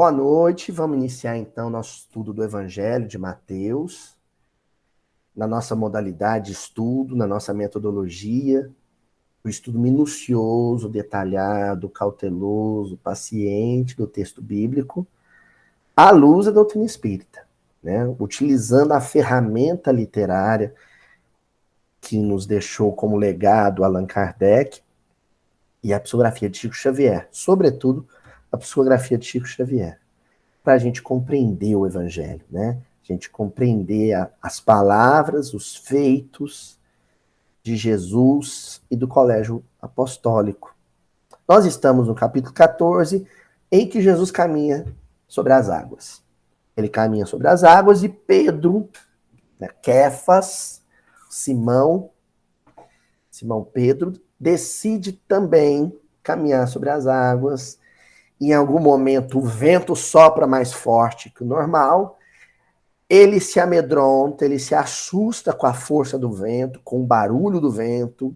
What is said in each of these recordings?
Boa noite, vamos iniciar então nosso estudo do Evangelho de Mateus, na nossa modalidade de estudo, na nossa metodologia, o estudo minucioso, detalhado, cauteloso, paciente do texto bíblico, à luz da doutrina espírita, né? Utilizando a ferramenta literária que nos deixou como legado Allan Kardec e a psicografia de Chico Xavier, sobretudo a psicografia de Chico Xavier, para a gente compreender o Evangelho, né? A gente compreender as palavras, os feitos de Jesus e do colégio apostólico. Nós estamos no capítulo 14, em que Jesus caminha sobre as águas. Ele caminha sobre as águas e Pedro, né, Quefas, Simão Pedro, decide também caminhar sobre as águas. Em algum momento o vento sopra mais forte que o normal, ele se amedronta, ele se assusta com a força do vento, com o barulho do vento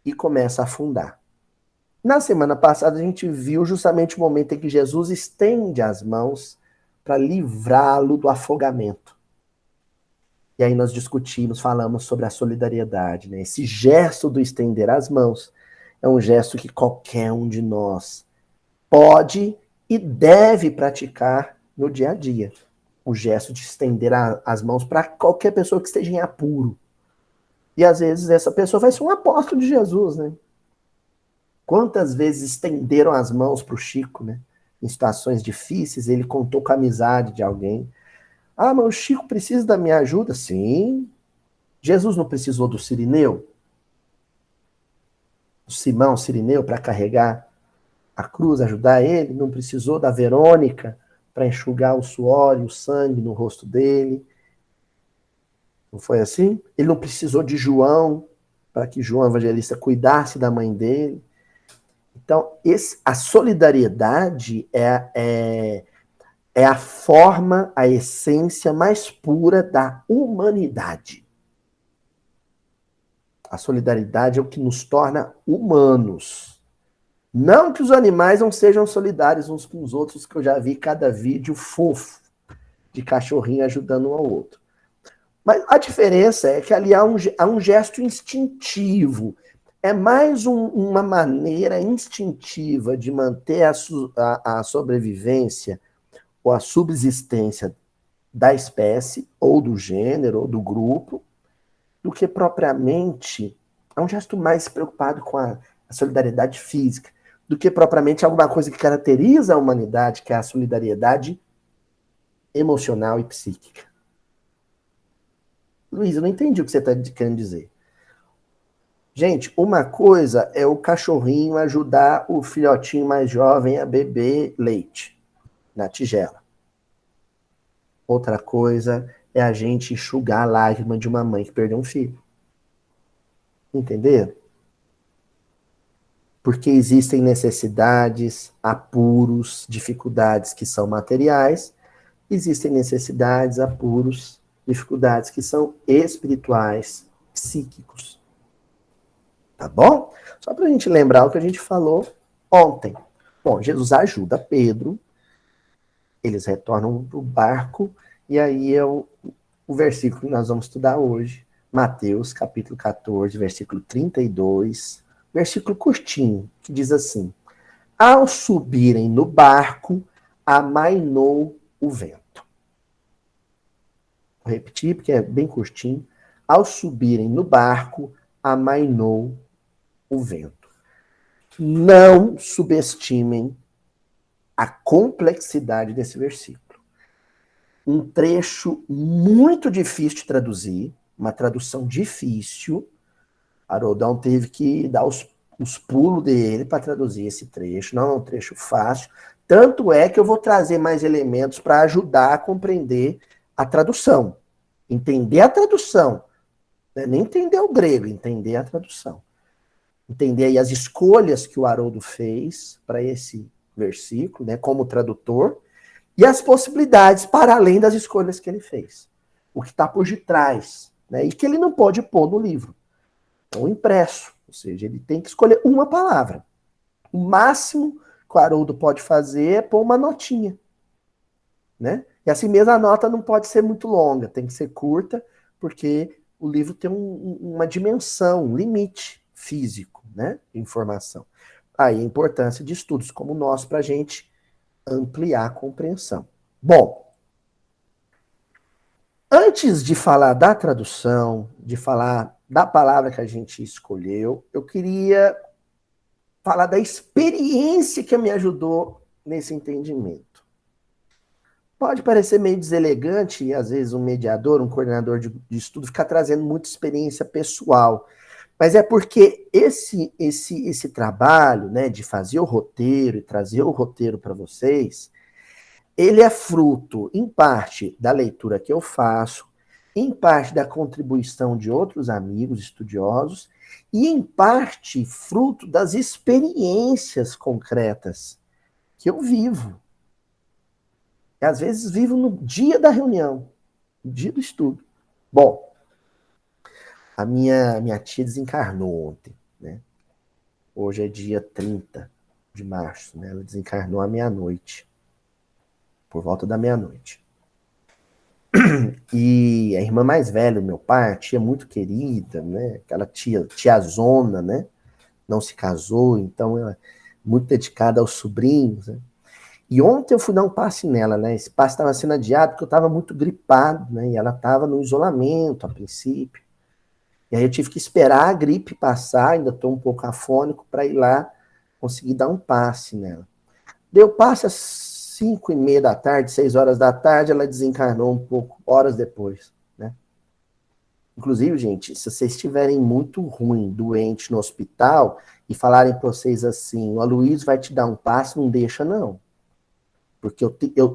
e começa a afundar. Na semana passada a gente viu justamente o momento em que Jesus estende as mãos para livrá-lo do afogamento. E aí nós discutimos, falamos sobre a solidariedade, né? Esse gesto do estender as mãos é um gesto que qualquer um de nós pode e deve praticar no dia a dia. O gesto de estender as mãos para qualquer pessoa que esteja em apuro. E às vezes essa pessoa vai ser um apóstolo de Jesus, né? Quantas vezes estenderam as mãos para o Chico, né? Em situações difíceis, ele contou com a amizade de alguém. Ah, mas o Chico precisa da minha ajuda? Sim. Jesus não precisou do Cirineu? Do Simão Cirineu para carregar a cruz, ajudar ele? Não precisou da Verônica para enxugar o suor e o sangue no rosto dele? Não foi assim? Ele não precisou de João para que João Evangelista cuidasse da mãe dele? Então, a solidariedade é a forma, a essência mais pura da humanidade. A solidariedade é o que nos torna humanos. Não que os animais não sejam solidários uns com os outros, que eu já vi cada vídeo fofo de cachorrinho ajudando um ao outro. Mas a diferença é que ali há um gesto instintivo. É mais uma maneira instintiva de manter a sobrevivência ou a subsistência da espécie, ou do gênero, ou do grupo, do que propriamente é um gesto mais preocupado com a solidariedade física, do que propriamente alguma coisa que caracteriza a humanidade, que é a solidariedade emocional e psíquica. Luiz, eu não entendi o que você está querendo dizer. Gente, uma coisa é o cachorrinho ajudar o filhotinho mais jovem a beber leite na tigela. Outra coisa é a gente enxugar a lágrima de uma mãe que perdeu um filho. Entenderam? Porque existem necessidades, apuros, dificuldades que são materiais, existem necessidades, apuros, dificuldades que são espirituais, psíquicos. Tá bom? Só para a gente lembrar o que a gente falou ontem. Bom, Jesus ajuda Pedro, eles retornam para o barco, e aí é o versículo que nós vamos estudar hoje, Mateus, capítulo 14, versículo 32, versículo curtinho, que diz assim: ao subirem no barco, amainou o vento. Vou repetir, porque é bem curtinho. Ao subirem no barco, amainou o vento. Não subestimem a complexidade desse versículo. Um trecho muito difícil de traduzir, uma tradução difícil. Haroldão teve que dar os pulos dele para traduzir esse trecho. Não é um trecho fácil. Tanto é que eu vou trazer mais elementos para ajudar a compreender a tradução. Entender a tradução. Nem entender o grego, entender a tradução. Entender aí as escolhas que o Haroldo fez para esse versículo, né, como tradutor, e as possibilidades para além das escolhas que ele fez. O que está por detrás, né, e que ele não pode pôr no livro. Então, impresso. Ou seja, ele tem que escolher uma palavra. O máximo que o Haroldo pode fazer é pôr uma notinha. né? E assim mesmo a nota não pode ser muito longa, tem que ser curta, porque o livro tem uma dimensão, um limite físico, né, de informação. Aí a importância de estudos como o nosso para a gente ampliar a compreensão. Bom, antes de falar da tradução, de falar da palavra que a gente escolheu, eu queria falar da experiência que me ajudou nesse entendimento. Pode parecer meio deselegante, e às vezes um mediador, um coordenador de estudo, ficar trazendo muita experiência pessoal. Mas é porque esse trabalho, né, de fazer o roteiro e trazer o roteiro para vocês, ele é fruto, em parte, da leitura que eu faço, em parte da contribuição de outros amigos estudiosos, e em parte fruto das experiências concretas que eu vivo. E às vezes vivo no dia da reunião, no dia do estudo. Bom, a minha tia desencarnou ontem, né? Hoje é dia 30 de março, né? Ela desencarnou à meia-noite, por volta da meia-noite. E a irmã mais velha do meu pai, a tia muito querida, né? Aquela tiazona, né? Não se casou, então ela é muito dedicada aos sobrinhos, né? E ontem eu fui dar um passe nela, né? Esse passe estava sendo adiado porque eu estava muito gripado, né? E ela estava no isolamento a princípio. E aí eu tive que esperar a gripe passar, ainda estou um pouco afônico, para ir lá conseguir dar um passe nela. Deu passe às 5:30 da tarde, 6 horas da tarde, ela desencarnou um pouco, horas depois, né? Inclusive, gente, se vocês estiverem muito ruim, doente no hospital, e falarem para vocês assim, o Aloysio vai te dar um passe, não deixa não. Porque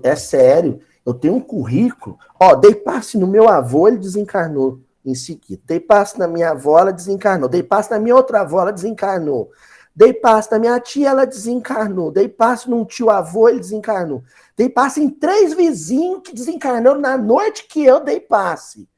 é sério, eu tenho um currículo. Ó, dei passe no meu avô, ele desencarnou em seguida. Dei passe na minha avó, ela desencarnou. Dei passe na minha outra avó, ela desencarnou. Dei passe na minha tia, ela desencarnou. Dei passe num tio avô, ele desencarnou. Dei passe em 3 vizinhos que desencarnaram na noite que eu dei passe.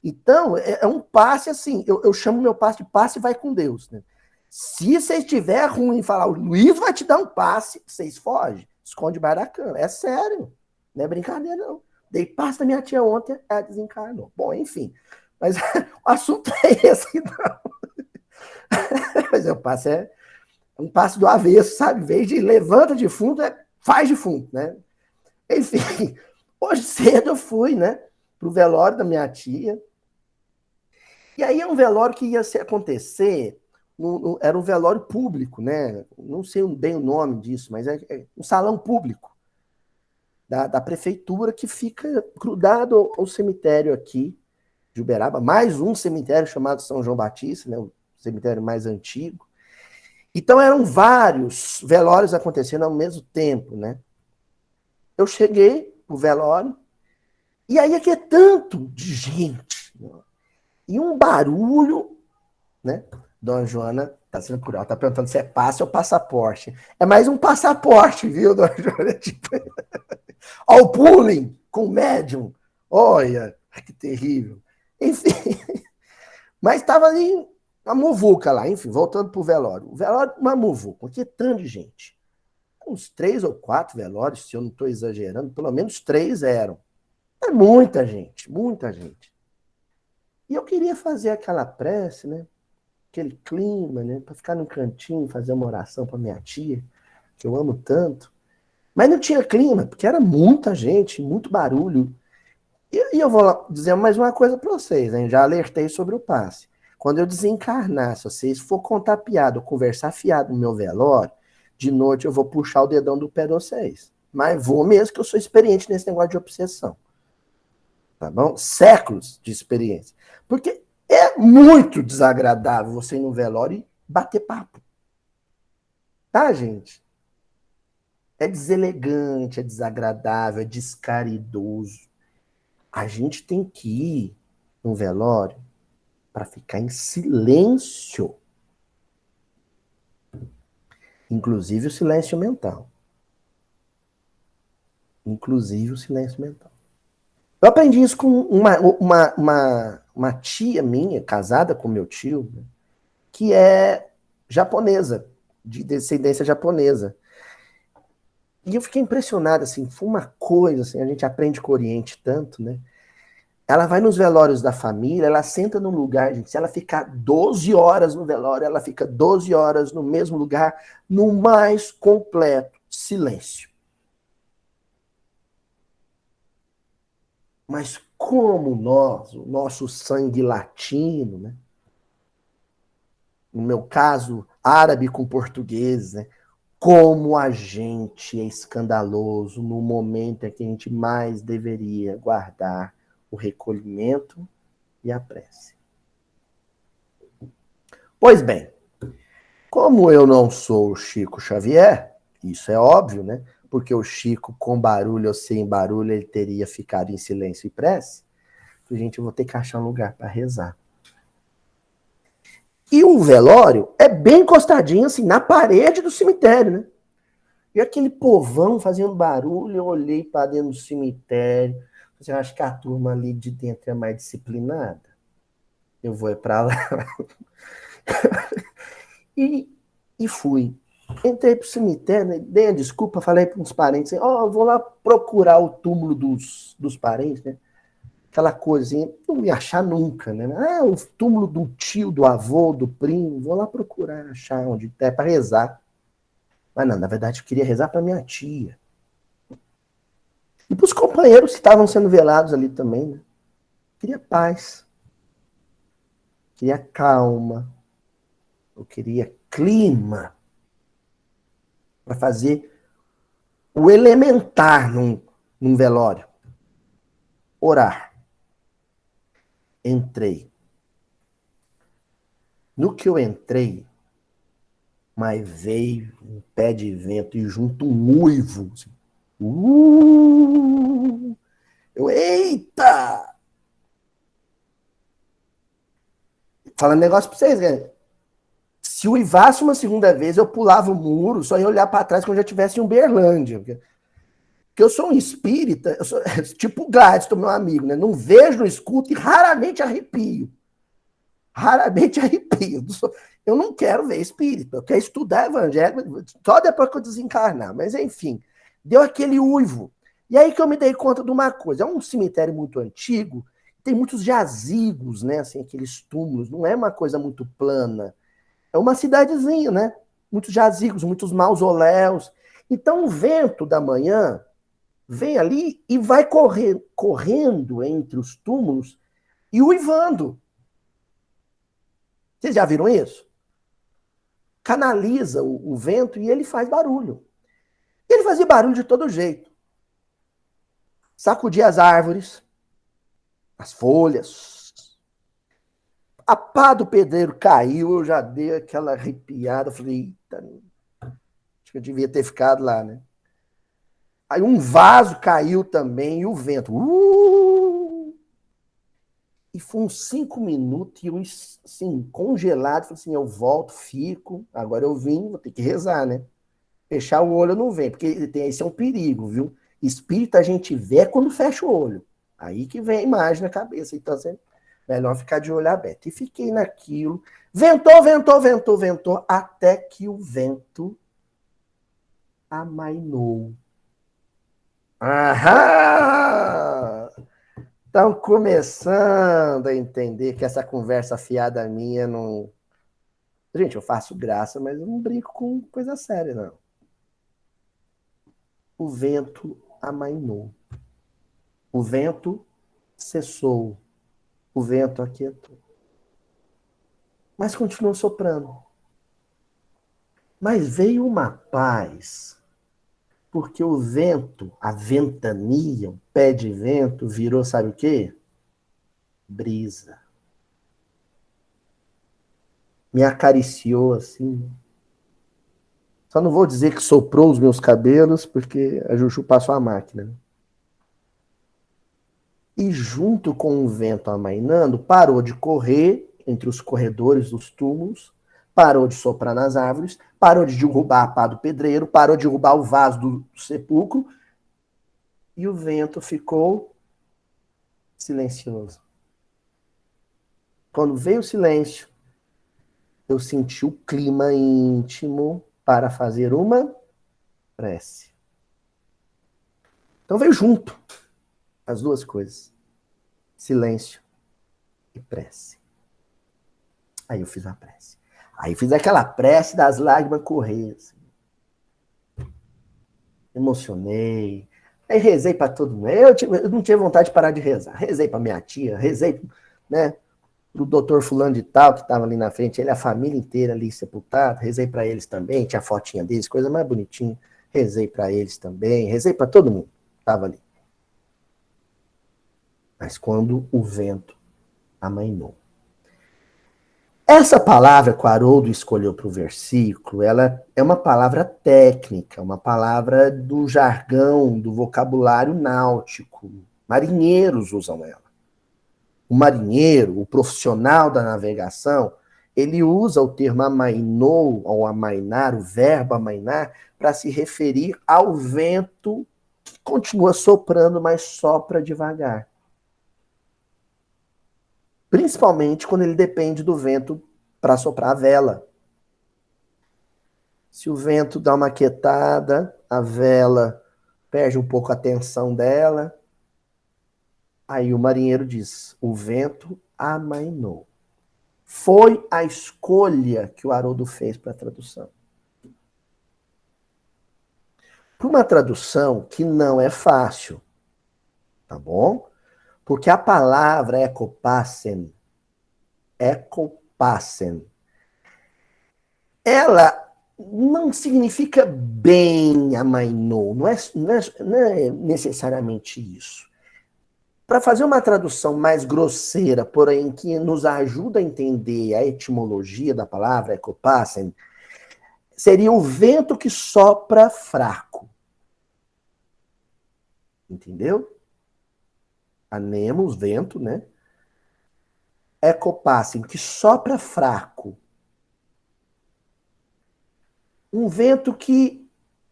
Então, é um passe assim, eu chamo meu passe de passe vai com Deus, né? Se você estiver ruim e falar, o Luiz vai te dar um passe, vocês fogem, esconde debaixo da cama. É sério, não é brincadeira, não. Dei passe da minha tia ontem, ela desencarnou. Bom, enfim, mas o assunto é esse, não. Mas o passe é um passe do avesso, sabe? Em vez de levanta de fundo, faz de fundo, né? Enfim, hoje cedo eu fui, né, pro velório da minha tia. E aí é um velório que ia acontecer, era um velório público, né? Não sei bem o nome disso, mas é um salão público da prefeitura que fica grudado ao cemitério aqui de Uberaba, mais um cemitério chamado São João Batista, né? O cemitério mais antigo. Então eram vários velórios acontecendo ao mesmo tempo, né? Eu cheguei no velório, e aí aqui é tanto de gente, né? E um barulho, né? Dona Joana tá sendo por ela, tá perguntando se é passe ou passaporte. É mais um passaporte, viu, Dona Joana? Tipo, ó, o pooling com médium. Olha, que terrível. Enfim, mas estava ali uma muvuca lá, enfim, voltando pro velório. O velório, uma muvuca, porque tanto de gente. Uns 3 ou 4 velórios, se eu não estou exagerando, pelo menos 3 eram. É muita gente, muita gente. E eu queria fazer aquela prece, né? Aquele clima, né? Para ficar no cantinho, fazer uma oração para minha tia, que eu amo tanto. Mas não tinha clima, porque era muita gente, muito barulho. E eu vou dizer mais uma coisa para vocês, hein? Já alertei sobre o passe. Quando eu desencarnar, se vocês for contar piada ou conversar fiado no meu velório, de noite eu vou puxar o dedão do pé de vocês. Mas vou mesmo, que eu sou experiente nesse negócio de obsessão. Tá bom? Séculos de experiência. Porque é muito desagradável você ir no velório e bater papo. Tá, gente? É deselegante, é desagradável, é descaridoso. A gente tem que ir no velório para ficar em silêncio. Inclusive o silêncio mental. Inclusive o silêncio mental. Eu aprendi isso com uma tia minha, casada com meu tio, né, que é japonesa, de descendência japonesa. E eu fiquei impressionado, assim, foi uma coisa, assim, a gente aprende com o Oriente tanto, né? Ela vai nos velórios da família, ela senta num lugar, gente, se ela ficar 12 horas no velório, ela fica 12 horas no mesmo lugar, no mais completo silêncio. Mas como nós, o nosso sangue latino, né? No meu caso, árabe com português, né? Como a gente é escandaloso no momento em que a gente mais deveria guardar o recolhimento e a prece. Pois bem, como eu não sou o Chico Xavier, isso é óbvio, né? Porque o Chico, com barulho ou sem barulho, ele teria ficado em silêncio e prece. Gente, eu vou ter que achar um lugar para rezar. E o velório é bem encostadinho, assim, na parede do cemitério, né? E aquele povão fazendo barulho, eu olhei para dentro do cemitério. Você acha que a turma ali de dentro é mais disciplinada? Eu vou para lá. E, e fui. Entrei pro cemitério, né? Dei a desculpa, falei para uns parentes, ó, eu vou lá procurar o túmulo dos parentes, né? Aquela coisinha, não ia achar nunca, né? Ah, o túmulo do tio, do avô, do primo, vou lá procurar, achar onde é para rezar. Mas não, na verdade eu queria rezar para minha tia. E para os companheiros que estavam sendo velados ali também, né? Eu queria paz, queria calma, eu queria clima para fazer o elementar num velório. Orar. Entrei. No que eu entrei, mas veio um pé de vento e junto um uivo. Assim. Eita! Falando negócio pra vocês, né? Se uivasse uma segunda vez, eu pulava o muro, só ia olhar para trás quando eu já estivesse em Uberlândia. Porque eu sou um espírita, eu sou tipo o Gladstone, meu amigo, né? Não vejo, não escuto e raramente arrepio. Raramente arrepio. Eu não quero ver espírito, eu quero estudar evangelho só depois que eu desencarnar. Mas enfim, deu aquele uivo. E aí que eu me dei conta de uma coisa: é um cemitério muito antigo, tem muitos jazigos, né? Assim, aqueles túmulos, não é uma coisa muito plana. É uma cidadezinha, né? Muitos jazigos, muitos mausoléus. Então o vento da manhã vem ali e vai correndo entre os túmulos e uivando. Vocês já viram isso? Canaliza o vento e ele faz barulho. Ele fazia barulho de todo jeito. Sacudia as árvores, as folhas. A pá do pedreiro caiu, eu já dei aquela arrepiada. Falei, eita, acho que eu devia ter ficado lá, né? Aí um vaso caiu também e o vento. E foi uns 5 minutos e eu, assim, congelado. Falei assim, eu volto, fico. Agora eu vim, vou ter que rezar, né? Fechar o olho não vem, porque esse é um perigo, viu? Espírito a gente vê quando fecha o olho. Aí que vem a imagem na cabeça. Então, assim, melhor ficar de olho aberto. E fiquei naquilo. Ventou, ventou, ventou, ventou, até que o vento amainou. Aham! Estão começando a entender que essa conversa fiada minha não. Gente, eu faço graça, mas eu não brinco com coisa séria, não. O vento amainou. O vento cessou. O vento aquietou. Mas continuou soprando. Mas veio uma paz, porque o vento, a ventania, o pé de vento, virou, sabe o quê? Brisa. Me acariciou assim. Só não vou dizer que soprou os meus cabelos, porque a Juju passou a máquina. E junto com o vento amainando, parou de correr entre os corredores dos túmulos, parou de soprar nas árvores, parou de derrubar a pá do pedreiro, parou de derrubar o vaso do sepulcro, e o vento ficou silencioso. Quando veio o silêncio, eu senti o clima íntimo para fazer uma prece. Então veio junto as duas coisas. Silêncio e prece. Aí eu fiz a prece. Aí fiz aquela prece das lágrimas correr. Assim. Emocionei. Aí rezei para todo mundo. Eu não tinha vontade de parar de rezar. Rezei para minha tia, rezei, né, pro doutor fulano de tal, que estava ali na frente, ele, a família inteira ali sepultada. Rezei para eles também, tinha a fotinha deles, coisa mais bonitinha. Rezei para eles também, rezei para todo mundo que estava ali. Mas quando o vento amainou. Essa palavra que o Haroldo escolheu para o versículo, ela é uma palavra técnica, uma palavra do jargão, do vocabulário náutico. Marinheiros usam ela. O marinheiro, o profissional da navegação, ele usa o termo amainou, ou amainar, o verbo amainar, para se referir ao vento que continua soprando, mas sopra devagar. Principalmente quando ele depende do vento para soprar a vela. Se o vento dá uma quietada, a vela perde um pouco a tensão dela. Aí o marinheiro diz: o vento amainou. Foi a escolha que o Haroldo fez para a tradução. Para uma tradução que não é fácil, tá bom? Porque a palavra ecopassen, ela não significa bem amainou, não é necessariamente isso. Para fazer uma tradução mais grosseira, porém que nos ajuda a entender a etimologia da palavra ecopassen, seria o vento que sopra fraco. Entendeu? Anemos, vento, né? Ecopassen, que sopra fraco. Um vento que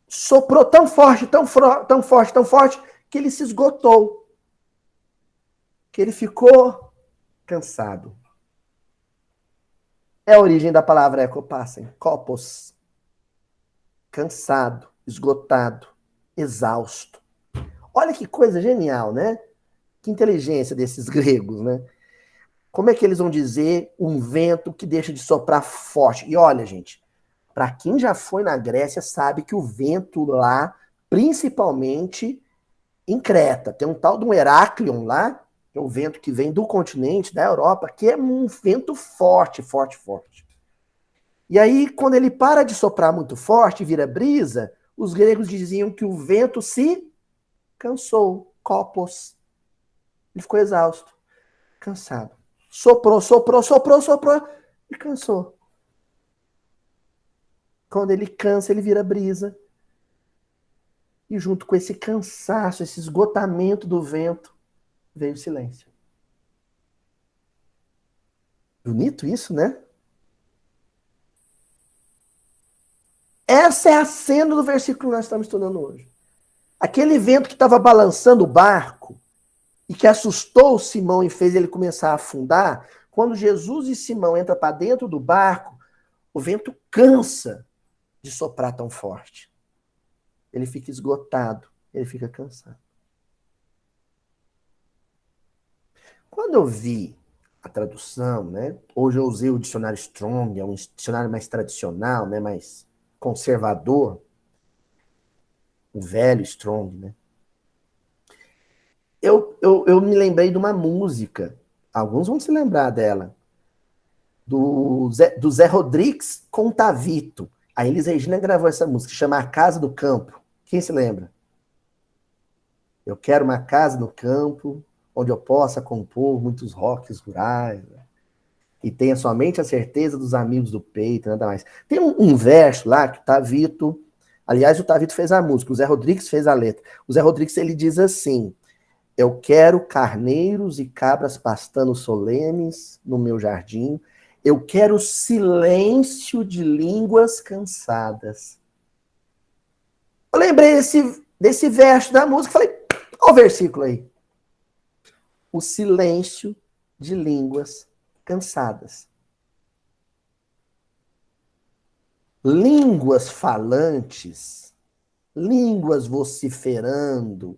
soprou tão forte, tão forte, tão forte, que ele se esgotou. Que ele ficou cansado. É a origem da palavra ecopassen. Kopos. Cansado, esgotado, exausto. Olha que coisa genial, né? Que inteligência desses gregos, né? Como é que eles vão dizer um vento que deixa de soprar forte? E olha, gente, para quem já foi na Grécia, sabe que o vento lá, principalmente em Creta, tem um tal de um Heráclion lá, que é o vento que vem do continente, da Europa, que é um vento forte, forte, forte. E aí, quando ele para de soprar muito forte e vira brisa, os gregos diziam que o vento se cansou, kopos. Ele ficou exausto, cansado. Soprou, soprou, soprou, soprou e cansou. Quando ele cansa, ele vira brisa. E junto com esse cansaço, esse esgotamento do vento, veio o silêncio. Bonito isso, né? Essa é a cena do versículo que nós estamos estudando hoje. Aquele vento que estava balançando o barco e que assustou Simão e fez ele começar a afundar, quando Jesus e Simão entram para dentro do barco, o vento cansa de soprar tão forte. Ele fica esgotado, ele fica cansado. Quando eu vi a tradução, né? Hoje eu usei o dicionário Strong, é um dicionário mais tradicional, né? Mais conservador, o velho Strong, né? Eu me lembrei de uma música, alguns vão se lembrar dela, do Zé Rodrigues com Tavito. A Elis Regina gravou essa música, chama A Casa do Campo. Quem se lembra? Eu quero uma casa no campo, onde eu possa compor muitos rocks rurais, né? E tenha somente a certeza dos amigos do peito, nada mais. Tem um verso lá que o Tavito, aliás, o Tavito fez a música, o Zé Rodrigues fez a letra. O Zé Rodrigues, ele diz assim: eu quero carneiros e cabras pastando solenes no meu jardim. Eu quero silêncio de línguas cansadas. Eu lembrei desse verso da música, falei, olha o versículo aí. O silêncio de línguas cansadas. Línguas falantes, línguas vociferando,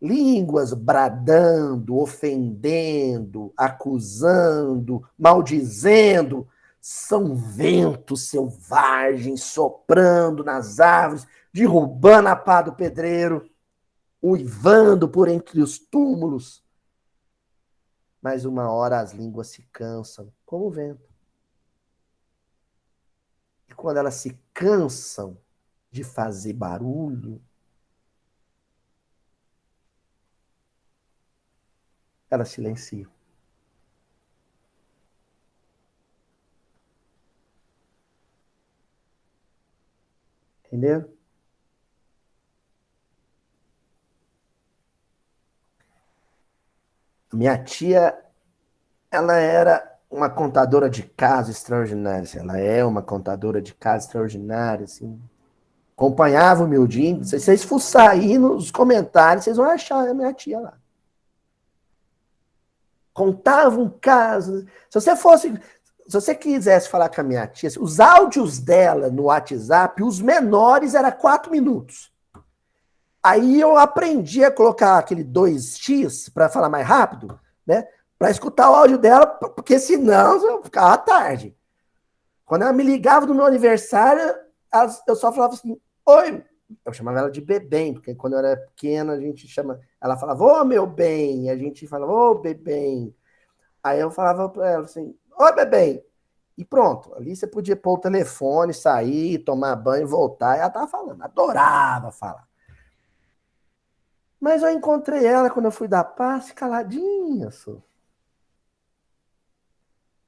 Línguas bradando, ofendendo, acusando, maldizendo, são ventos selvagens soprando nas árvores, derrubando a pá do pedreiro, uivando por entre os túmulos. Mas uma hora as línguas se cansam, como o vento. E quando elas se cansam de fazer barulho, elas silenciam. Entendeu? Minha tia, ela era uma contadora de casos extraordinários. Ela é uma contadora de casos extraordinários, assim. Acompanhava o meu dia. Se vocês fuçar aí nos comentários, vocês vão achar a minha tia lá. Contava um caso. Se você quisesse falar com a minha tia, os áudios dela no WhatsApp, os menores era 4 minutos. Aí eu aprendi a colocar aquele 2x para falar mais rápido, né? Para escutar o áudio dela, porque senão eu ficava tarde. Quando ela me ligava no meu aniversário, eu só falava assim, oi. Eu chamava ela de bebém, porque quando eu era pequena, a gente chama. Ela falava, ô meu bem, e a gente falava, ô bebém. Aí eu falava para ela assim, oi bebém. E pronto, ali você podia pôr o telefone, sair, tomar banho, voltar. E ela tava falando, adorava falar. Mas eu encontrei ela quando eu fui dar passe, caladinha, só.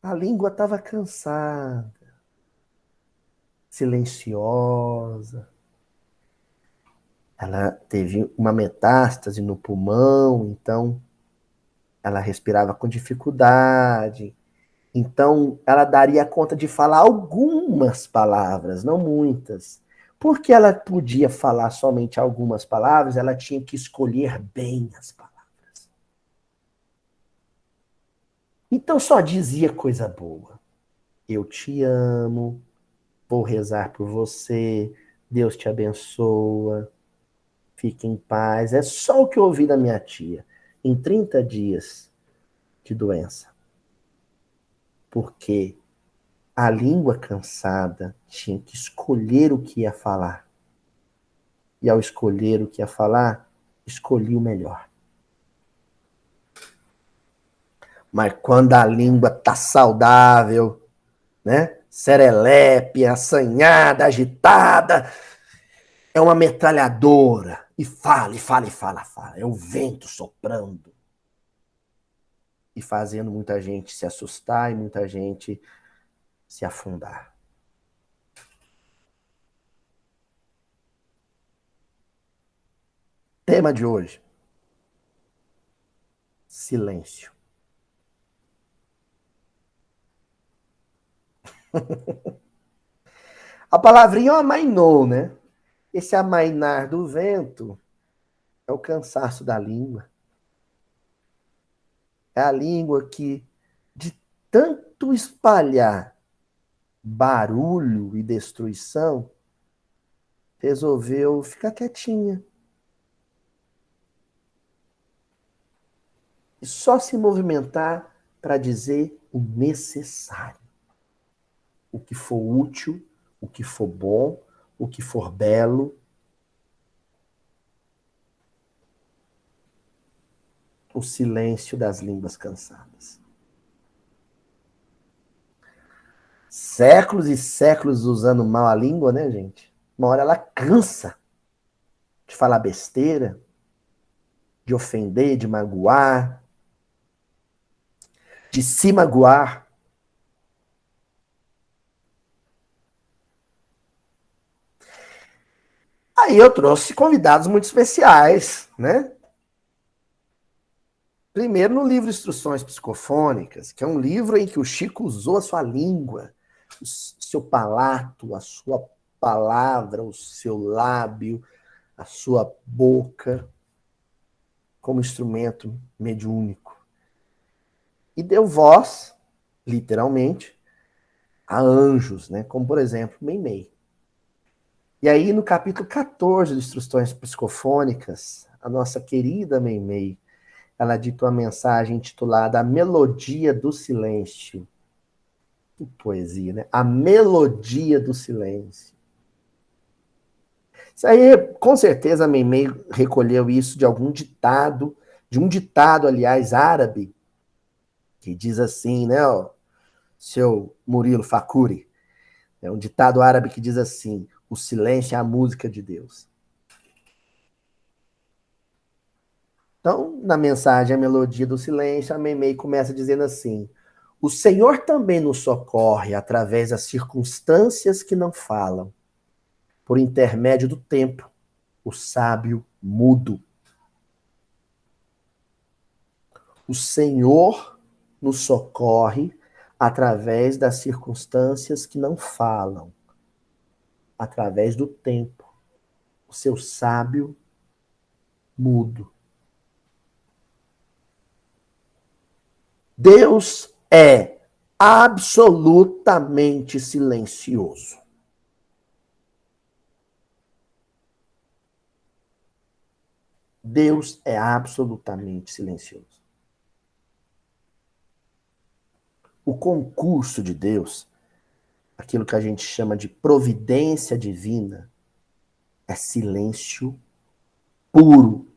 A língua estava cansada, silenciosa. Ela teve uma metástase no pulmão, então ela respirava com dificuldade. Então ela daria conta de falar algumas palavras, não muitas. Porque ela podia falar somente algumas palavras, ela tinha que escolher bem as palavras. Então só dizia coisa boa. Eu te amo, vou rezar por você, Deus te abençoa, fique em paz. É só o que eu ouvi da minha tia em 30 dias de doença. Porque a língua cansada tinha que escolher o que ia falar. E ao escolher o que ia falar, escolhi o melhor. Mas quando a língua tá saudável, né? Serelepe, assanhada, agitada, é uma metralhadora. E fala, e fala, e fala, fala. É o vento soprando. E fazendo muita gente se assustar e muita gente se afundar. Tema de hoje: silêncio. A palavrinha é o amainou, né? Esse amainar do vento é o cansaço da língua. É a língua que, de tanto espalhar barulho e destruição, resolveu ficar quietinha. E só se movimentar para dizer o necessário. O que for útil, o que for bom, o que for belo. O silêncio das línguas cansadas. Séculos e séculos usando mal a língua, né, gente? Uma hora ela cansa de falar besteira, de ofender, de magoar, de se magoar. Aí eu trouxe convidados muito especiais, né? Primeiro no livro Instruções Psicofônicas, que é um livro em que o Chico usou a sua língua, o seu palato, a sua palavra, o seu lábio, a sua boca, como instrumento mediúnico. E deu voz, literalmente, a anjos, né? Como, por exemplo, Meimei. E aí, no capítulo 14 de Instruções Psicofônicas, a nossa querida Meimei, ela dita uma mensagem intitulada A Melodia do Silêncio. Que poesia, né? A Melodia do Silêncio. Isso aí, com certeza, a Meimei recolheu isso de algum ditado, de um ditado, aliás, árabe, que diz assim, né, ó, seu Murilo Facuri, é um ditado árabe que diz assim: o silêncio é a música de Deus. Então, na mensagem A Melodia do Silêncio, a Meimei começa dizendo assim: o Senhor também nos socorre através das circunstâncias que não falam, por intermédio do tempo, o sábio mudo. O Senhor nos socorre através das circunstâncias que não falam, através do tempo, o seu sábio mudo. Deus é absolutamente silencioso. Deus é absolutamente silencioso. O concurso de Deus, aquilo que a gente chama de providência divina, é silêncio puro.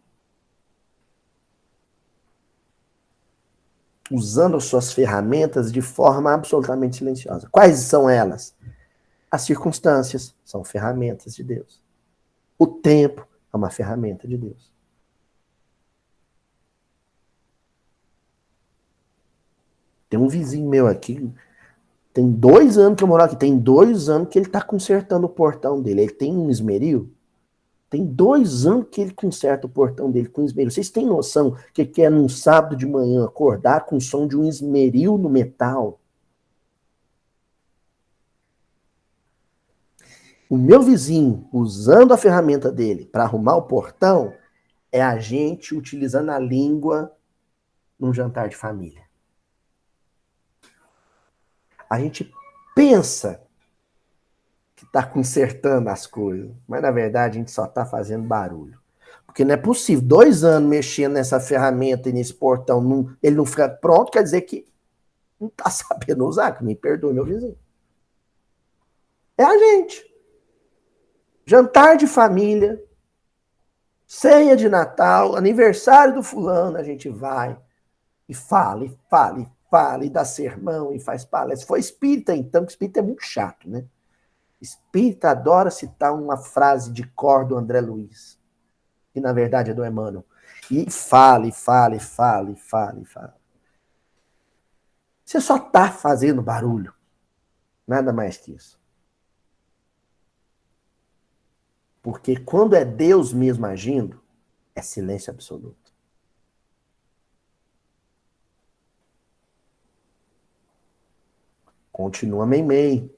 Usando as suas ferramentas de forma absolutamente silenciosa. Quais são elas? As circunstâncias são ferramentas de Deus. O tempo é uma ferramenta de Deus. Tem um vizinho meu aqui, tem 2 anos que eu moro aqui, tem 2 anos que ele está consertando o portão dele. Ele tem um esmeril, tem 2 anos que ele conserta o portão dele com esmeril. Vocês têm noção que é num sábado de manhã acordar com o som de um esmeril no metal? O meu vizinho, usando a ferramenta dele para arrumar o portão, é a gente utilizando a língua num jantar de família. A gente pensa que está consertando as coisas, mas na verdade a gente só está fazendo barulho. Porque não é possível, 2 anos mexendo nessa ferramenta e nesse portão, ele não fica pronto, quer dizer que não está sabendo usar, que me perdoe meu vizinho. É a gente. Jantar de família, ceia de Natal, aniversário do fulano, a gente vai e fala, e fala, e fala, e dá sermão, e faz palestra. Se for espírita, então, que espírita é muito chato, né? Espírita adora citar uma frase de cor do André Luiz, que na verdade é do Emmanuel. E fala, e fala, e fala, e fala, e fala. Você só está fazendo barulho. Nada mais que isso. Porque quando é Deus mesmo agindo, é silêncio absoluto. Continua Meimei.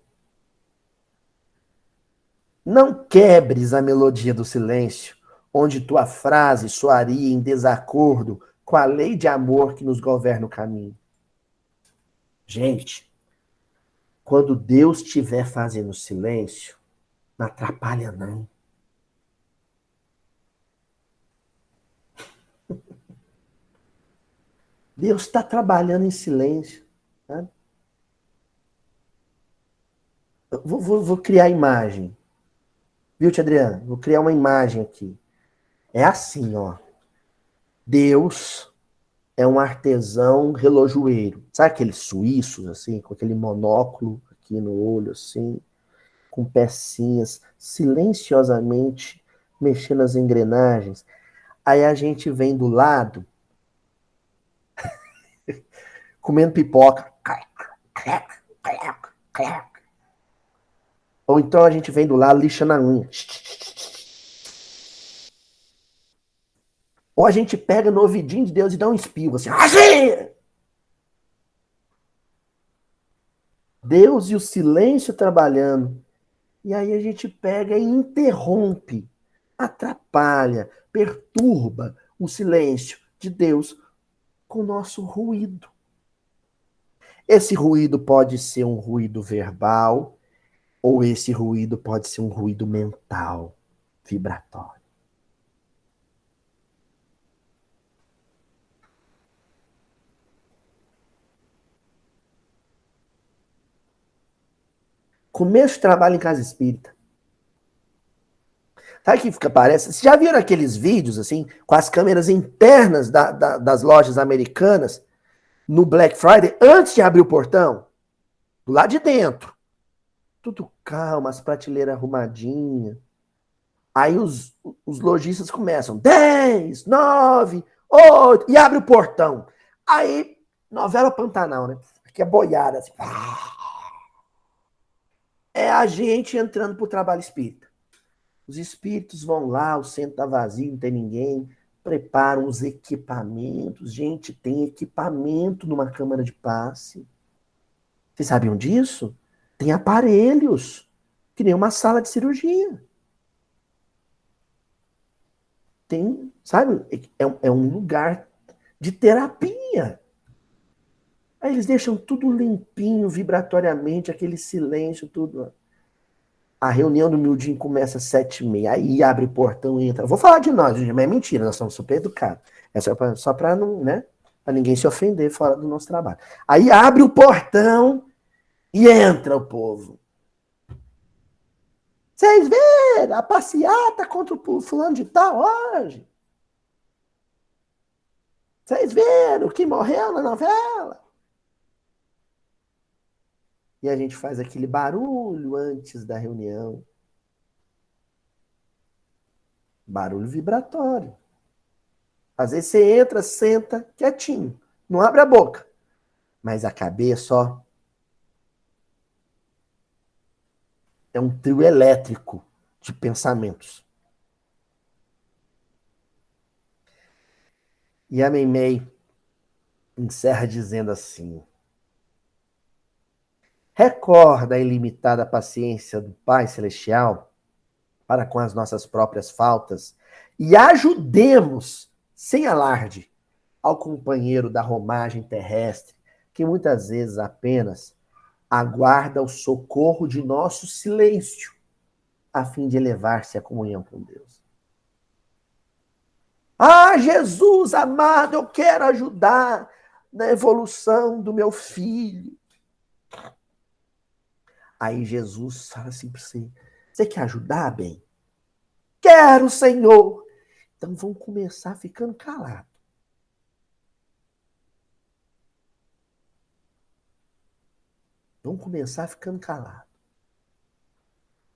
Não quebres a melodia do silêncio, onde tua frase soaria em desacordo com a lei de amor que nos governa o caminho. Gente, quando Deus estiver fazendo silêncio, não atrapalha não. Deus está trabalhando em silêncio. Tá? Vou criar imagem. Viu, tia Adriana? Vou criar uma imagem aqui. É assim, ó. Deus é um artesão relojoeiro. Sabe aqueles suíços, assim, com aquele monóculo aqui no olho, assim, com pecinhas, silenciosamente mexendo as engrenagens. Aí a gente vem do lado, comendo pipoca. Ou então a gente vem do lado lixando a unha. Ou a gente pega no ouvidinho de Deus e dá um espirro, assim. Deus e o silêncio trabalhando. E aí a gente pega e interrompe, atrapalha, perturba o silêncio de Deus com o nosso ruído. Esse ruído pode ser um ruído verbal, ou esse ruído pode ser um ruído mental, vibratório. Começo de trabalho em casa espírita. Sabe o que fica, parece? Vocês já viram aqueles vídeos, assim, com as câmeras internas das lojas americanas no Black Friday, antes de abrir o portão? Do lado de dentro. Tudo calmo, as prateleiras arrumadinhas. Aí os lojistas começam, 10, 9, 8, e abre o portão. Aí, novela Pantanal, né? Aqui é boiada, assim. É a gente entrando pro trabalho espírita. Os espíritos vão lá, o centro tá vazio, não tem ninguém, preparam os equipamentos. Gente, tem equipamento numa câmara de passe. Vocês sabiam disso? Tem aparelhos, que nem uma sala de cirurgia. Tem, sabe? É um lugar de terapia. Aí eles deixam tudo limpinho, vibratoriamente, aquele silêncio, tudo. A reunião do miudinho começa às 7h30. Aí abre o portão e entra. Vou falar de nós, gente, mas é mentira, nós somos super educados. É só pra não, né? Pra ninguém se ofender fora do nosso trabalho. Aí abre o portão e entra o povo. Vocês viram a passeata contra o fulano de tal hoje? Vocês viram que morreu na novela? E a gente faz aquele barulho antes da reunião. Barulho vibratório. Às vezes você entra, senta quietinho. Não abre a boca. Mas a cabeça, ó, é um trio elétrico de pensamentos. E a Meimei encerra dizendo assim: recorda a ilimitada paciência do Pai Celestial para com as nossas próprias faltas e ajudemos, sem alarde, ao companheiro da romagem terrestre, que muitas vezes apenas aguarda o socorro de nosso silêncio, a fim de elevar-se à comunhão com Deus. Ah, Jesus amado, eu quero ajudar na evolução do meu filho. Aí Jesus fala assim para você: você quer ajudar, bem? Quero, Senhor. Então vamos começar ficando calados. Vamos começar ficando calados.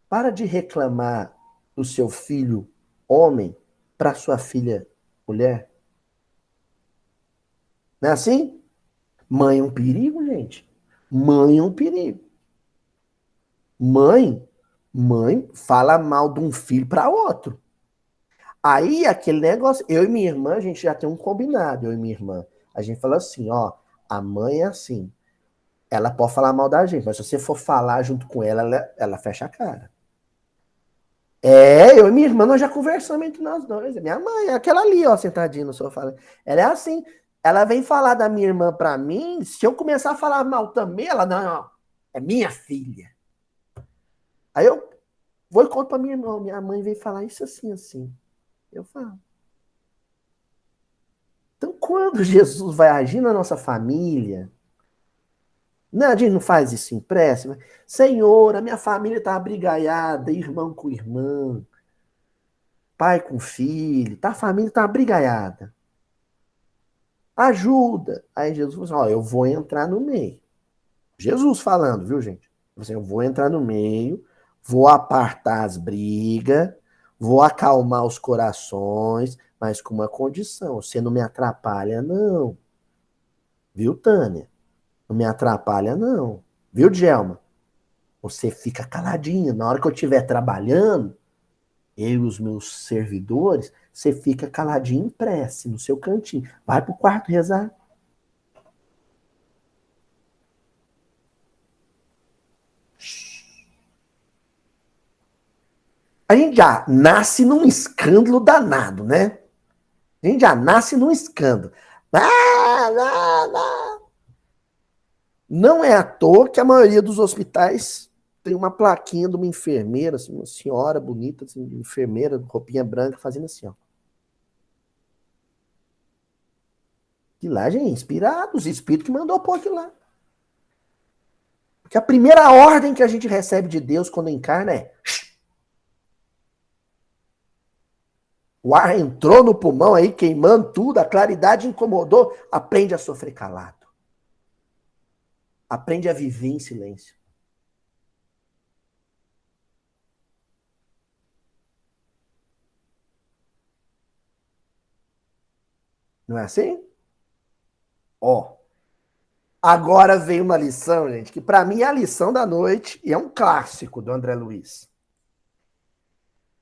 Para de reclamar do seu filho homem para sua filha mulher. Não é assim? Mãe é um perigo, gente. Mãe é um perigo. Mãe fala mal de um filho para outro. Aí aquele negócio, eu e minha irmã, a gente já tem um combinado, eu e minha irmã. A gente fala assim, ó, a mãe é assim. Ela pode falar mal da gente, mas se você for falar junto com ela, ela fecha a cara. É, eu e minha irmã, nós já conversamos entre nós dois. Minha mãe, é aquela ali, ó, sentadinha no sofá. Ela é assim. Ela vem falar da minha irmã pra mim, se eu começar a falar mal também, ela, não, é minha filha. Aí eu vou e conto pra minha irmã, minha mãe veio falar isso assim, assim. Eu falo. Então, quando Jesus vai agir na nossa família, não, a gente não faz isso em prece, mas, Senhor, a minha família tá abrigaiada, irmão com irmã, pai com filho, tá, a família tá abrigaiada. Ajuda. Aí Jesus falou assim, ó, eu vou entrar no meio. Jesus falando, viu, gente? Assim, eu vou entrar no meio, vou apartar as brigas, vou acalmar os corações, mas com uma condição, você não me atrapalha, não. Viu, Tânia? Não me atrapalha, não. Viu, Djelma? Você fica caladinha. Na hora que eu estiver trabalhando, eu e os meus servidores, você fica caladinho em prece, no seu cantinho. Vai pro quarto rezar. A gente já nasce num escândalo danado, né? A gente já nasce num escândalo. Não é à toa que a maioria dos hospitais tem uma plaquinha de uma enfermeira, assim, uma senhora bonita, assim, enfermeira, roupinha branca, fazendo assim, ó. Que lá, gente, inspirado, os espíritos que mandou pôr aquilo lá. Porque a primeira ordem que a gente recebe de Deus quando encarna é: o ar entrou no pulmão aí, queimando tudo, a claridade incomodou, aprende a sofrer calado. Aprende a viver em silêncio. Não é assim? Ó. Agora vem uma lição, gente, que para mim é a lição da noite e é um clássico do André Luiz.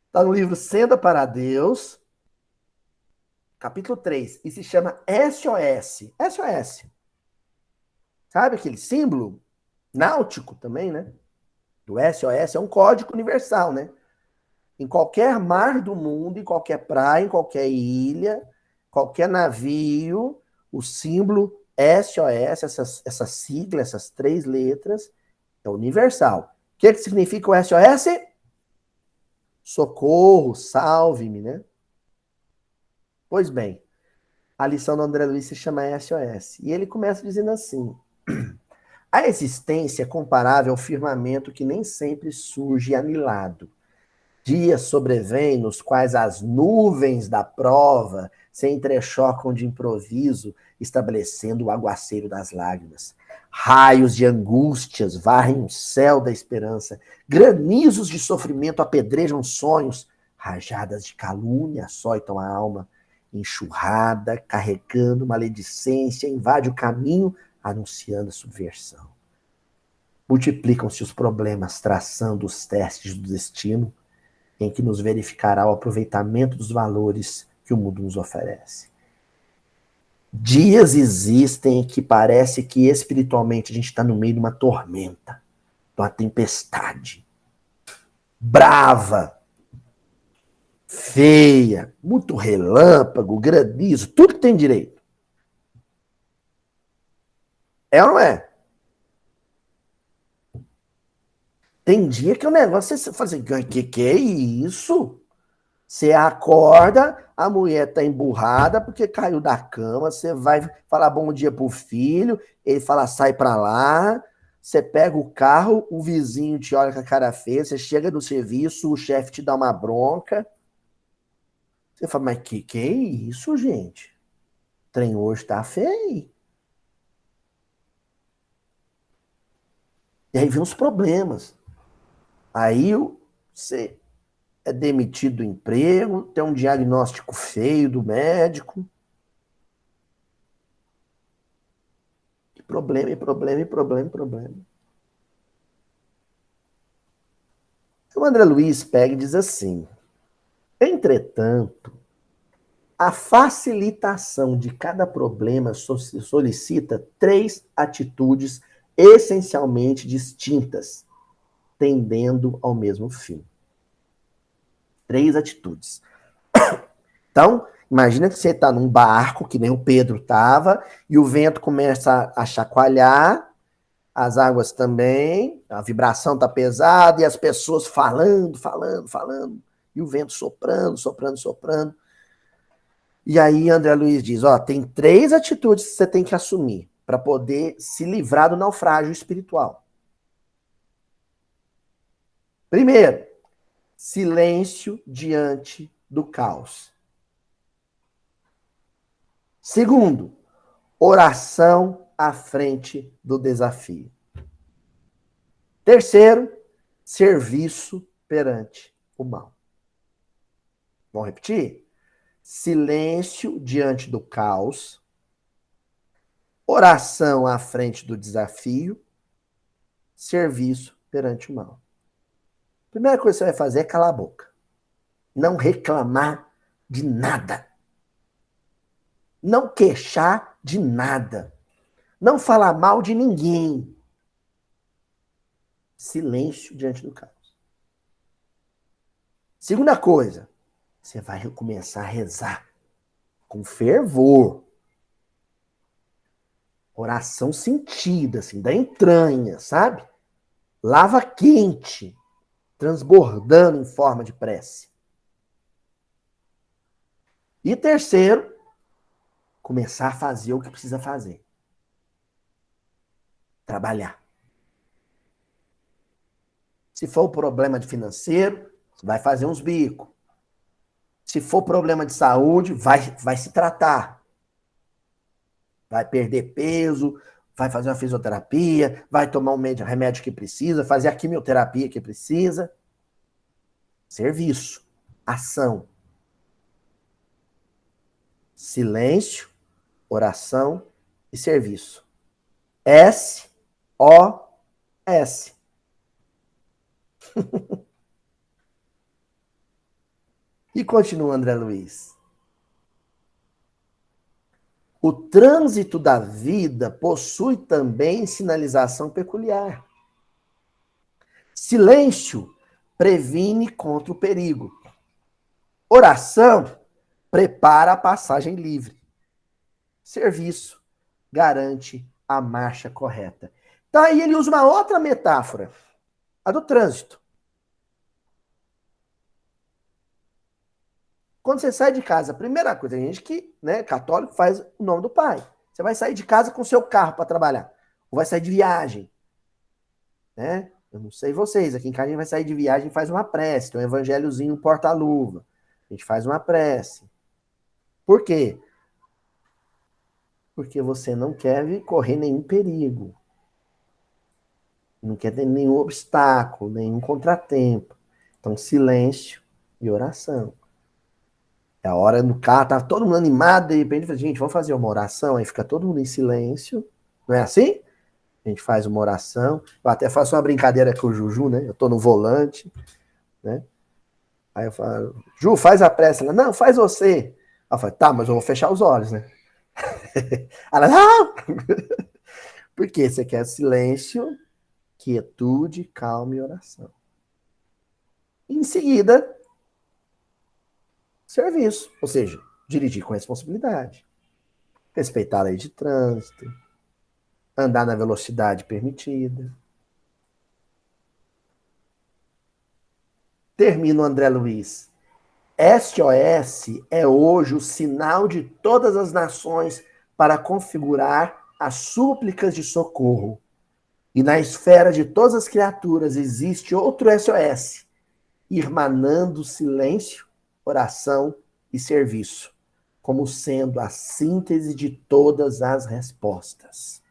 Está no livro Senda para Deus, capítulo 3, e se chama SOS. SOS. Sabe aquele símbolo náutico também, né? Do SOS é um código universal, né? Em qualquer mar do mundo, em qualquer praia, em qualquer ilha, qualquer navio, o símbolo SOS, essa sigla, essas 3 letras, é universal. O que significa o SOS? Socorro, salve-me, né? Pois bem, a lição do André Luiz se chama SOS. E ele começa dizendo assim: a existência é comparável ao firmamento que nem sempre surge anilado. Dias sobrevêm nos quais as nuvens da prova se entrechocam de improviso, estabelecendo o aguaceiro das lágrimas. Raios de angústias varrem o céu da esperança, granizos de sofrimento apedrejam sonhos, rajadas de calúnia açoitam a alma, enxurrada, carregando maledicência, invade o caminho, anunciando a subversão. Multiplicam-se os problemas, traçando os testes do destino, em que nos verificará o aproveitamento dos valores que o mundo nos oferece. Dias existem que parece que espiritualmente a gente está no meio de uma tormenta, de uma tempestade. Brava, feia, muito relâmpago, granizo, tudo que tem direito. É ou não é? Tem dia que o negócio você fala assim, que é isso? Você acorda, a mulher tá emburrada porque caiu da cama, você vai falar bom dia pro filho, ele fala sai pra lá, você pega o carro, o vizinho te olha com a cara feia, você chega no serviço, o chefe te dá uma bronca. Você fala, mas que é isso, gente? O trem hoje tá feio. E aí vem os problemas. Aí você é demitido do emprego, tem um diagnóstico feio do médico. E problema, e problema, e problema, e problema. O André Luiz pega e diz assim: entretanto, a facilitação de cada problema solicita 3 atitudes essencialmente distintas, tendendo ao mesmo fim. 3 atitudes. Então, imagina que você está num barco, que nem o Pedro estava, e o vento começa a chacoalhar, as águas também, a vibração está pesada, e as pessoas falando, falando, falando, e o vento soprando, soprando, soprando. E aí André Luiz diz, ó, tem 3 atitudes que você tem que assumir para poder se livrar do naufrágio espiritual. Primeiro, silêncio diante do caos. Segundo, oração à frente do desafio. Terceiro, serviço perante o mal. Vamos repetir? Silêncio diante do caos, oração à frente do desafio, serviço perante o mal. A primeira coisa que você vai fazer é calar a boca. Não reclamar de nada. Não queixar de nada. Não falar mal de ninguém. Silêncio diante do caos. Segunda coisa, você vai começar a rezar com fervor. Oração sentida, assim, da entranha, sabe? Lava quente, transbordando em forma de prece. E terceiro, começar a fazer o que precisa fazer. Trabalhar. Se for problema de financeiro, vai fazer uns bicos. Se for problema de saúde, vai se tratar. Vai perder peso, vai fazer uma fisioterapia, vai tomar um remédio que precisa, fazer a quimioterapia que precisa. Serviço, ação, silêncio, oração e serviço. S-O-S. E continua André Luiz. O trânsito da vida possui também sinalização peculiar. Silêncio previne contra o perigo. Oração prepara a passagem livre. Serviço garante a marcha correta. Então aí ele usa uma outra metáfora, a do trânsito. Quando você sai de casa, a primeira coisa, tem gente que, né, católico, faz o nome do pai. Você vai sair de casa com o seu carro para trabalhar. Ou vai sair de viagem. Né? Eu não sei vocês, aqui em casa a gente vai sair de viagem e faz uma prece. Tem um evangelhozinho, um porta-luva. A gente faz uma prece. Por quê? Porque você não quer correr nenhum perigo. Não quer ter nenhum obstáculo, nenhum contratempo. Então, silêncio e oração. É a hora no carro, tá todo mundo animado, de repente, gente, vamos fazer uma oração, aí fica todo mundo em silêncio. Não é assim? A gente faz uma oração. Eu até faço uma brincadeira com o Juju, né? Eu tô no volante, né? Aí eu falo, Ju, faz a prece. Ela, não, faz você. Ela fala, tá, mas eu vou fechar os olhos, né? Ela, não! Por quê? Você quer silêncio, quietude, calma e oração. Em seguida, serviço. Ou seja, dirigir com responsabilidade. Respeitar a lei de trânsito. Andar na velocidade permitida. Termina o André Luiz. SOS é hoje o sinal de todas as nações para configurar as súplicas de socorro. E na esfera de todas as criaturas existe outro SOS, irmanando silêncio, oração e serviço, como sendo a síntese de todas as respostas.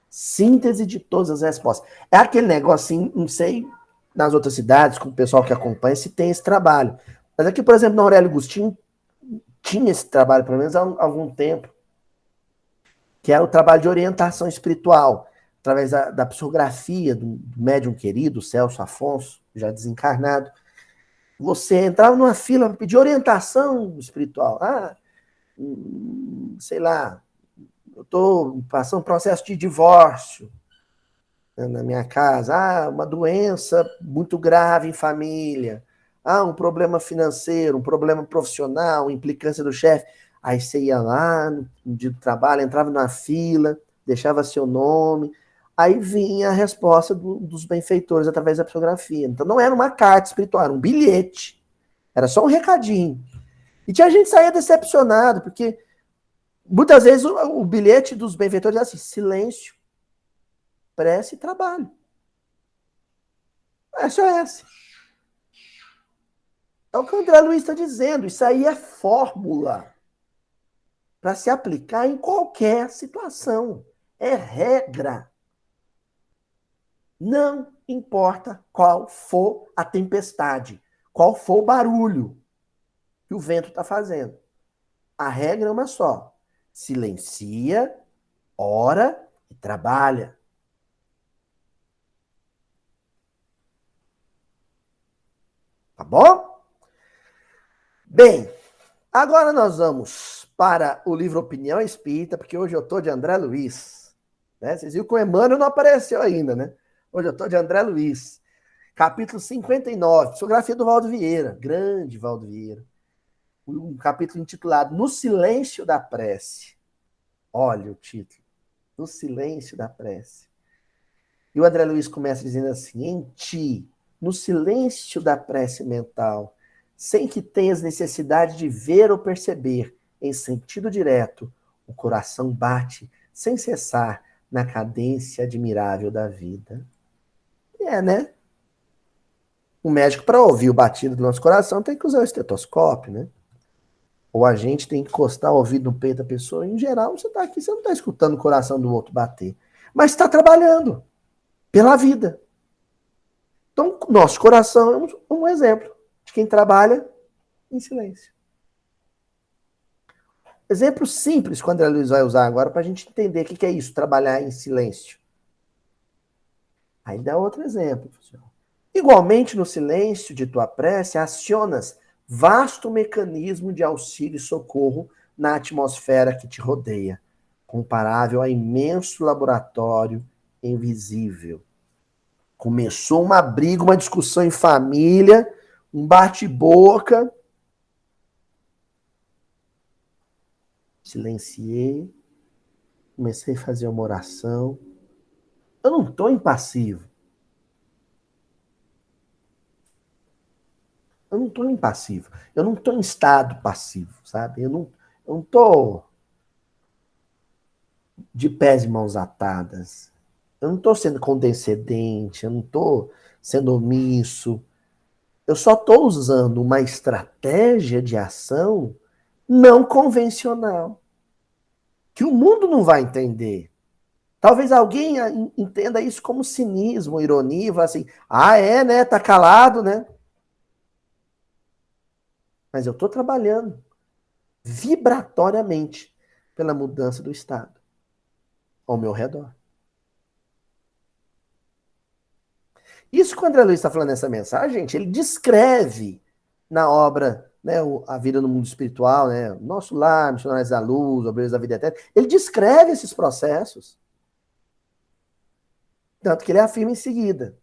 Síntese de todas as respostas. É aquele negocinho, não sei, nas outras cidades, com o pessoal que acompanha, se tem esse trabalho. Mas aqui, por exemplo, na Aurélio Agostinho, tinha esse trabalho, pelo menos há algum tempo, que era o trabalho de orientação espiritual, através da psicografia do médium querido, Celso Afonso, já desencarnado. Você entrava numa fila para pedir orientação espiritual. Sei lá, eu estou passando um processo de divórcio na minha casa. Uma doença muito grave em família. Um problema financeiro, um problema profissional, implicância do chefe. Aí você ia lá no dia do trabalho, entrava na fila, deixava seu nome, aí vinha a resposta dos benfeitores através da psicografia. Então não era uma carta espiritual, era um bilhete. Era só um recadinho. E tinha gente que saía decepcionado, porque muitas vezes o bilhete dos benfeitores era assim, silêncio, prece e trabalho. SOS. É o que o André Luiz está dizendo. Isso aí é fórmula para se aplicar em qualquer situação. É regra. Não importa qual for a tempestade, qual for o barulho que o vento está fazendo. A regra é uma só. Silencia, ora e trabalha. Tá bom? Bem, agora nós vamos para o livro Opinião Espírita, porque hoje eu estou de André Luiz. Né? Vocês viram que o Emmanuel não apareceu ainda, né? Hoje eu estou de André Luiz. Capítulo 59, psicografia do Valdo Vieira. Grande Valdo Vieira. Um capítulo intitulado No Silêncio da Prece. Olha o título. No Silêncio da Prece. E o André Luiz começa dizendo assim, em ti, no silêncio da prece mental, sem que tenhas necessidade de ver ou perceber, em sentido direto, o coração bate sem cessar na cadência admirável da vida. Né? O médico, para ouvir o batido do nosso coração, tem que usar o estetoscópio, né? Ou a gente tem que encostar o ouvido no peito da pessoa. Em geral, você está aqui, você não está escutando o coração do outro bater. Mas está trabalhando pela vida. Então, nosso coração é um exemplo de quem trabalha em silêncio. Exemplo simples que o André Luiz vai usar agora para a gente entender o que é isso, trabalhar em silêncio. Aí dá outro exemplo. Igualmente, no silêncio de tua prece, acionas vasto mecanismo de auxílio e socorro na atmosfera que te rodeia, comparável a imenso laboratório invisível. Começou uma briga, uma discussão em família, um bate-boca. Silenciei, comecei a fazer uma oração. Eu não estou impassivo. Eu não estou impassivo. Eu não estou em estado passivo, sabe? Eu não estou de pés e mãos atadas. Eu não estou sendo condescendente, eu não estou sendo omisso. Eu só estou usando uma estratégia de ação não convencional, que o mundo não vai entender. Talvez alguém entenda isso como cinismo, ironia, e fala assim, né? Tá calado, né? Mas eu estou trabalhando vibratoriamente pela mudança do estado ao meu redor. Isso que o André Luiz está falando nessa mensagem, gente, ele descreve na obra, né, A Vida no Mundo Espiritual, né, Nosso Lar, Missionários da Luz, Obreiros da Vida Eterna, ele descreve esses processos. Tanto que ele afirma em seguida,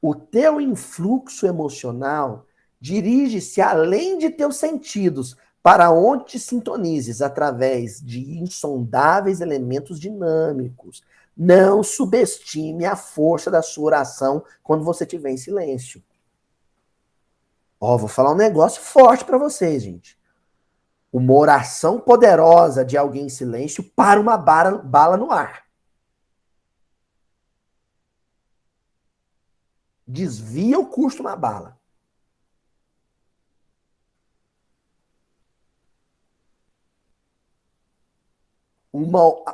o teu influxo emocional dirige-se além de teus sentidos, para onde te sintonizes, através de insondáveis elementos dinâmicos. Não subestime a força da sua oração quando você estiver em silêncio. Vou falar um negócio forte para vocês, gente. Uma oração poderosa de alguém em silêncio para uma bala no ar. Desvia o curso de uma bala.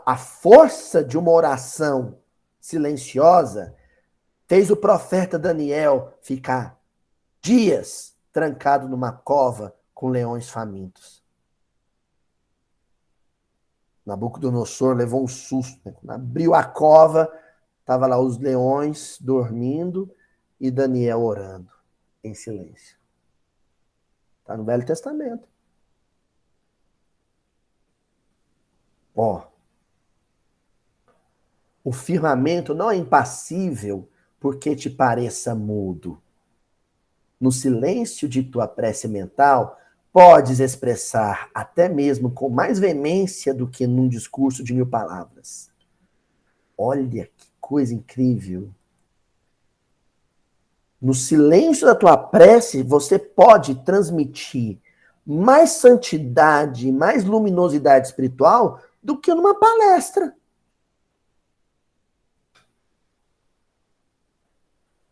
A força de uma oração silenciosa fez o profeta Daniel ficar dias trancado numa cova com leões famintos. Nabucodonosor levou um susto. Né? Quando abriu a cova, estavam lá os leões dormindo e Daniel orando em silêncio. Está no Velho Testamento. O firmamento não é impassível porque te pareça mudo. No silêncio de tua prece mental, podes expressar até mesmo com mais veemência do que num discurso de 1000 palavras. Olha que coisa incrível. No silêncio da tua prece, você pode transmitir mais santidade, mais luminosidade espiritual do que numa palestra.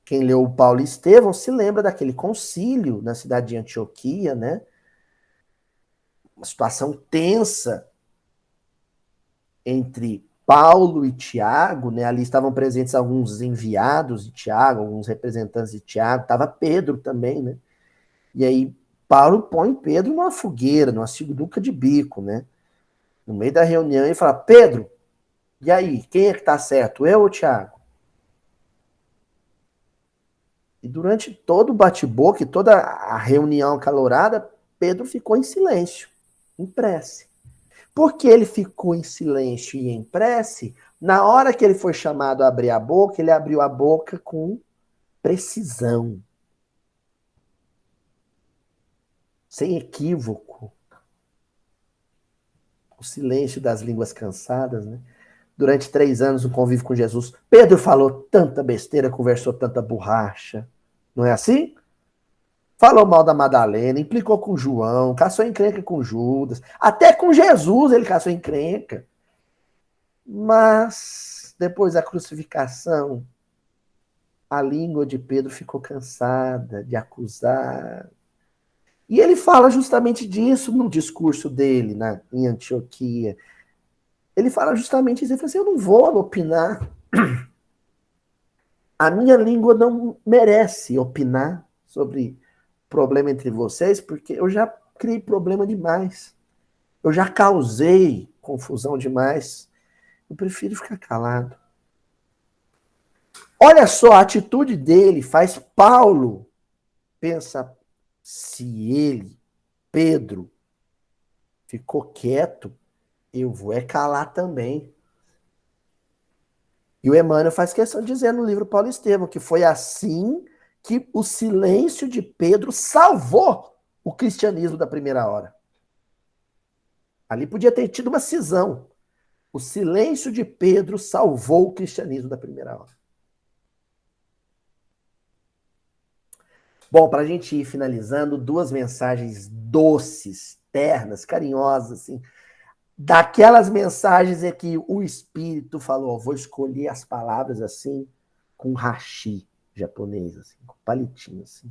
Quem leu o Paulo e Estevão se lembra daquele concílio na cidade de Antioquia, né? Uma situação tensa entre Paulo e Tiago, né? Ali estavam presentes alguns enviados de Tiago, alguns representantes de Tiago, estava Pedro também, né? E aí Paulo põe Pedro numa fogueira, numa sinuca de bico, né? No meio da reunião ele fala, Pedro, e aí, quem é que tá certo, eu ou Tiago? E durante todo o bate-boca e toda a reunião acalorada, Pedro ficou em silêncio, em prece. Porque ele ficou em silêncio e em prece, na hora que ele foi chamado a abrir a boca, ele abriu a boca com precisão, sem equívoco. O silêncio das línguas cansadas, né? Durante 3 anos no convívio com Jesus, Pedro falou tanta besteira, conversou tanta borracha. Não é assim? Falou mal da Madalena, implicou com João, caçou encrenca com Judas. Até com Jesus ele caçou encrenca. Mas, depois da crucificação, a língua de Pedro ficou cansada de acusar. E ele fala justamente disso no discurso dele em Antioquia. Ele fala justamente isso. Ele fala assim, eu não vou opinar. A minha língua não merece opinar sobre problema entre vocês, porque eu já criei problema demais. Eu já causei confusão demais. Eu prefiro ficar calado. Olha só, a atitude dele faz Paulo pensar, se ele, Pedro, ficou quieto, eu vou calar também. E o Emmanuel faz questão de dizer no livro Paulo Estevam que foi assim que o silêncio de Pedro salvou o cristianismo da primeira hora. Ali podia ter tido uma cisão. O silêncio de Pedro salvou o cristianismo da primeira hora. Bom, para a gente ir finalizando, duas mensagens doces, ternas, carinhosas, assim. Daquelas mensagens é que o Espírito falou, vou escolher as palavras assim, com hashi japonês, assim, com palitinho, assim,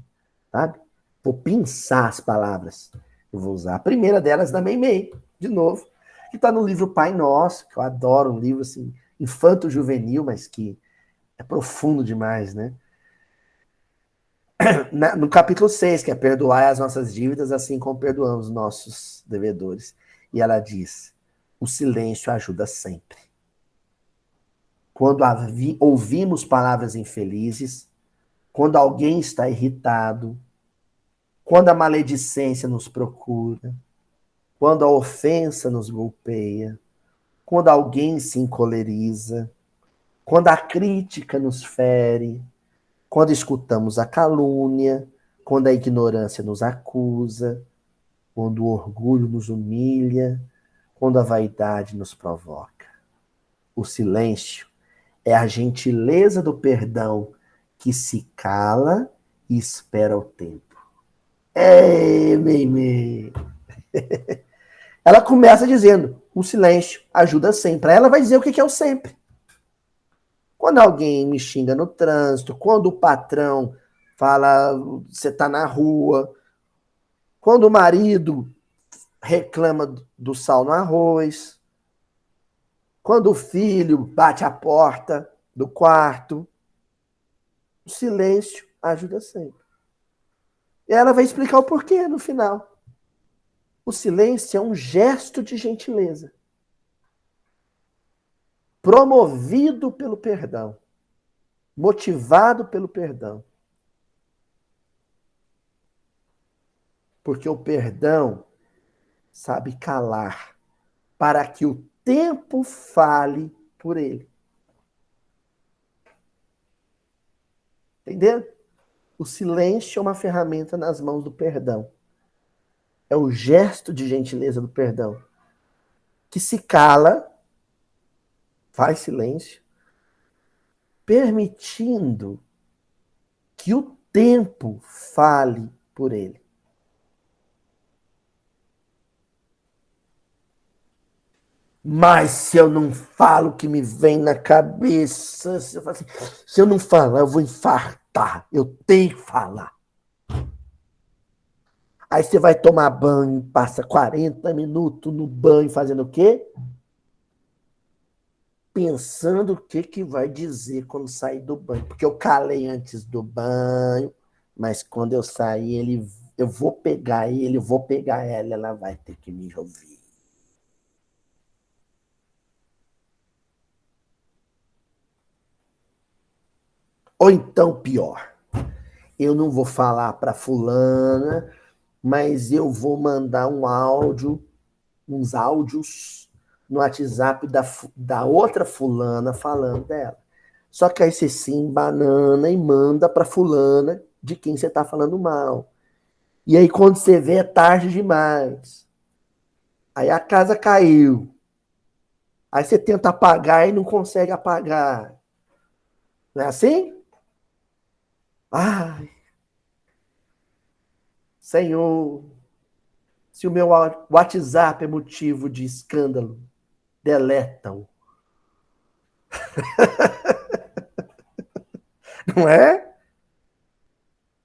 sabe? Vou pinçar as palavras que eu vou usar. A primeira delas da Meimei, de novo, que está no livro Pai Nosso, que eu adoro, um livro assim, infanto-juvenil, mas que é profundo demais, né? No capítulo 6, que é perdoar as nossas dívidas, assim como perdoamos nossos devedores. E ela diz, o silêncio ajuda sempre. Quando ouvimos palavras infelizes, quando alguém está irritado, quando a maledicência nos procura, quando a ofensa nos golpeia, quando alguém se encoleriza, quando a crítica nos fere, quando escutamos a calúnia, quando a ignorância nos acusa, quando o orgulho nos humilha, quando a vaidade nos provoca. O silêncio é a gentileza do perdão que se cala e espera o tempo. Ei, Meimei! Ela começa dizendo, o silêncio ajuda sempre. Aí ela vai dizer o que é o sempre. Quando alguém me xinga no trânsito, quando o patrão fala, você está na rua, quando o marido reclama do sal no arroz, quando o filho bate a porta do quarto, o silêncio ajuda sempre. E ela vai explicar o porquê no final. O silêncio é um gesto de gentileza, promovido pelo perdão, motivado pelo perdão. Porque o perdão sabe calar para que o tempo fale por ele. Entendeu? O silêncio é uma ferramenta nas mãos do perdão. É o gesto de gentileza do perdão. Que se cala, faz silêncio, permitindo que o tempo fale por ele. Mas se eu não falo o que me vem na cabeça, se eu não falar, eu vou infartar. Eu tenho que falar. Aí você vai tomar banho, passa 40 minutos no banho fazendo o quê? Pensando o que vai dizer quando sair do banho. Porque eu calei antes do banho, mas quando eu sair, eu vou pegar ele, eu vou pegar ela vai ter que me ouvir. Ou então, pior, eu não vou falar para fulana, mas eu vou mandar uns áudios no WhatsApp da outra fulana falando dela. Só que aí você se embanana e manda para fulana de quem você está falando mal. E aí quando você vê é tarde demais. Aí a casa caiu. Aí você tenta apagar e não consegue apagar. Não é assim? Ai, Senhor, se o meu WhatsApp é motivo de escândalo, deleta-o. Não é?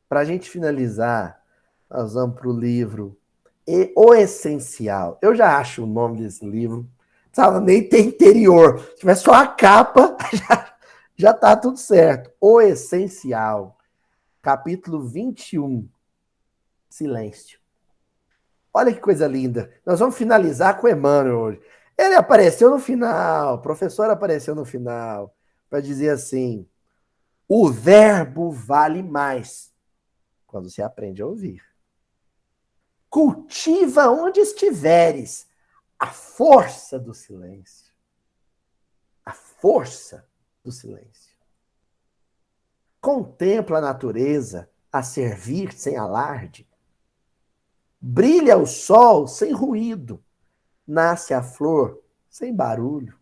Para a gente finalizar, nós vamos para o livro O Essencial. Eu já acho o nome desse livro. Sabe, nem tem interior. Se tiver só a capa, já tá tudo certo. O Essencial. Capítulo 21. Silêncio. Olha que coisa linda. Nós vamos finalizar com o Emmanuel hoje. Ele apareceu no final, o professor apareceu no final, para dizer assim: o verbo vale mais quando se aprende a ouvir. Cultiva onde estiveres a força do silêncio. A força do silêncio. Contempla a natureza a servir sem alarde. Brilha o sol sem ruído. Nasce a flor sem barulho.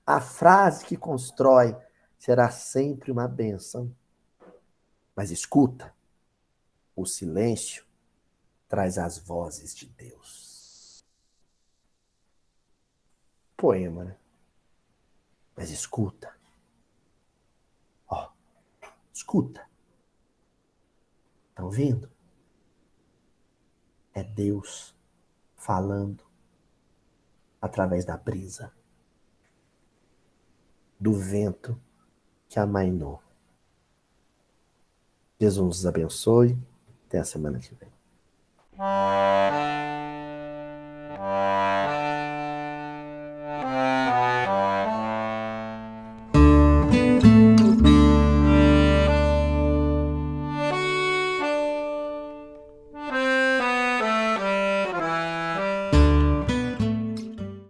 A frase que constrói será sempre uma bênção. Mas escuta, o silêncio traz as vozes de Deus. Poema, né? Mas escuta. Ó, escuta. Estão ouvindo? É Deus falando através da brisa, do vento que amainou. Jesus nos abençoe. Até a semana que vem.